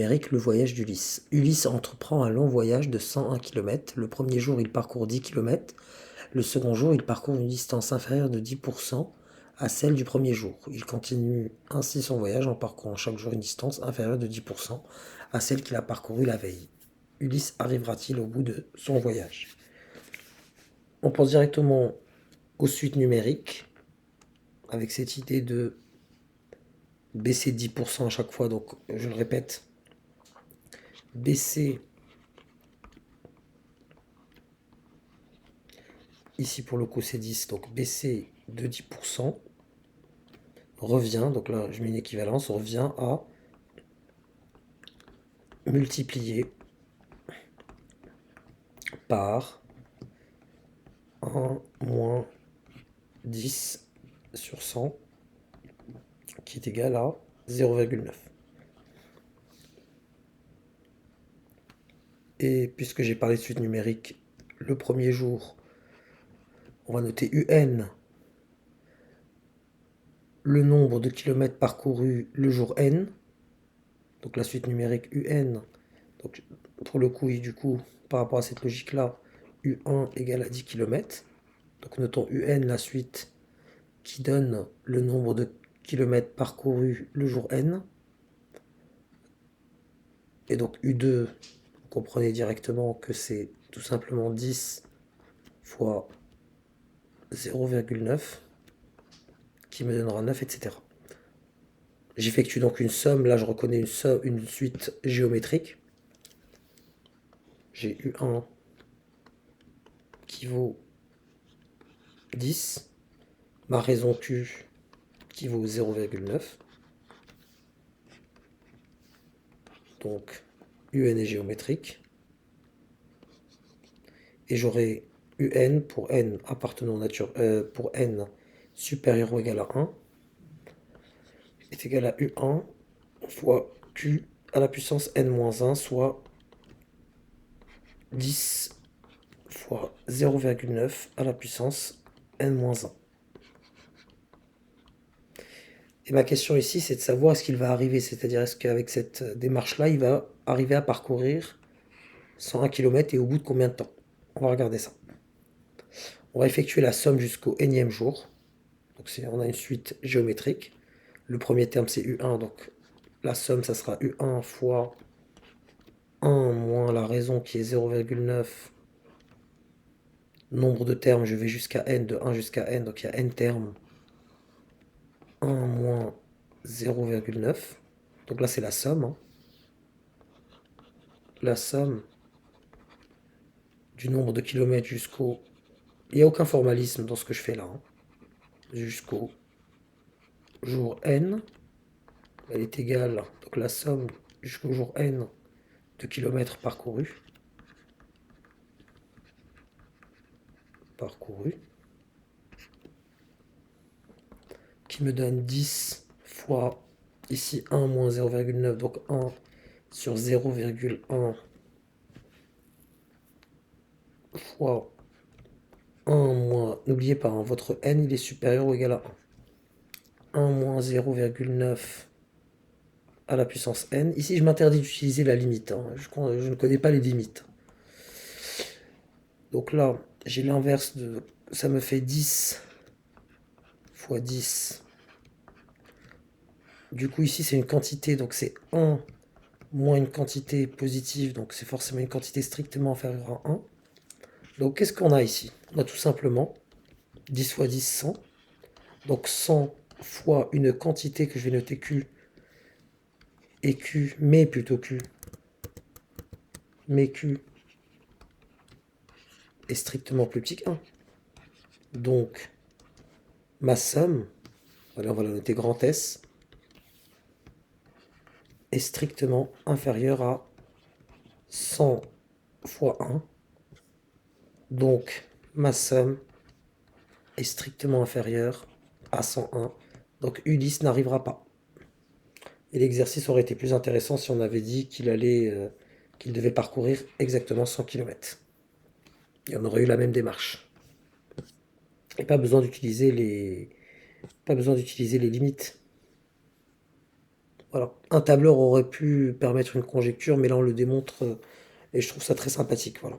Numérique, le voyage d'Ulysse. Ulysse entreprend un long voyage de 101 km. Le premier jour, il parcourt 10 km. Le second jour, il parcourt une distance inférieure de 10% à celle du premier jour. Il continue ainsi son voyage en parcourant chaque jour une distance inférieure de 10% à celle qu'il a parcourue la veille. Ulysse arrivera-t-il au bout de son voyage? On pense directement aux suites numériques avec cette idée de baisser de 10% à chaque fois. Donc, je le répète, baisser ici pour le coup c'est 10, donc baisser de 10% revient, donc là je mets une équivalence, revient à multiplier par 1 moins 10 sur 100 qui est égal à 0,9. Et puisque j'ai parlé de suite numérique, le premier jour, on va noter UN, le nombre de kilomètres parcourus le jour N, donc la suite numérique UN, donc pour le coup, et du coup, par rapport à cette logique-là, U1 égale à 10 km. Donc notons UN, la suite qui donne le nombre de kilomètres parcourus le jour N. Et donc U2, vous comprenez directement que c'est tout simplement 10 fois 0,9 qui me donnera 9, etc. J'effectue donc une somme, là je reconnais une suite géométrique. J'ai U1 qui vaut 10, ma raison Q qui vaut 0,9. Donc UN est géométrique. Et j'aurai UN pour n appartenant nature pour n supérieur ou égal à 1 est égal à U1 fois Q à la puissance n-1, soit 10 fois 0,9 à la puissance n-1. Et ma question ici, c'est de savoir est-ce qu'il va arriver, c'est-à-dire est-ce qu'avec cette démarche-là, il va arriver à parcourir 101 km et au bout de combien de temps? On va regarder ça. On va effectuer la somme jusqu'au nème jour. Donc on a une suite géométrique. Le premier terme c'est U1, donc la somme ça sera U1 fois 1 moins la raison qui est 0,9. Nombre de termes, je vais jusqu'à n, de 1 jusqu'à n, donc il y a n termes. 1 moins 0,9. Donc là c'est la somme. Hein. La somme du nombre de kilomètres jusqu'au... Il n'y a aucun formalisme dans ce que je fais là. Hein. Jusqu'au jour n. Elle est égale, donc la somme jusqu'au jour n de kilomètres parcourus. Qui me donne 10 fois ici 1 moins 0,9, donc 1 sur 0,1 fois 1 moins, n'oubliez pas, hein, votre n il est supérieur ou égal à 1. 1 moins 0,9 à la puissance n. Ici je m'interdis d'utiliser la limite, hein. Je ne connais pas les limites. Donc là j'ai l'inverse de, ça me fait 10 fois 10. Du coup ici c'est une quantité, donc c'est 1 moins une quantité positive, donc c'est forcément une quantité strictement inférieure à 1. Donc qu'est-ce qu'on a ici? On a tout simplement 10 fois 10, 100. Donc 100 fois une quantité que je vais noter Q, et Q, mais plutôt Q, mais Q est strictement plus petit que 1. Donc ma somme, allez, on va la noter grand S, est strictement inférieure à 100 fois 1. Donc ma somme est strictement inférieure à 101. Donc Ulysse n'arrivera pas. Et l'exercice aurait été plus intéressant si on avait dit qu'il qu'il devait parcourir exactement 100 km. Et on aurait eu la même démarche. Et pas besoin d'utiliser les limites. Voilà. Un tableur aurait pu permettre une conjecture, mais là on le démontre et je trouve ça très sympathique. Voilà.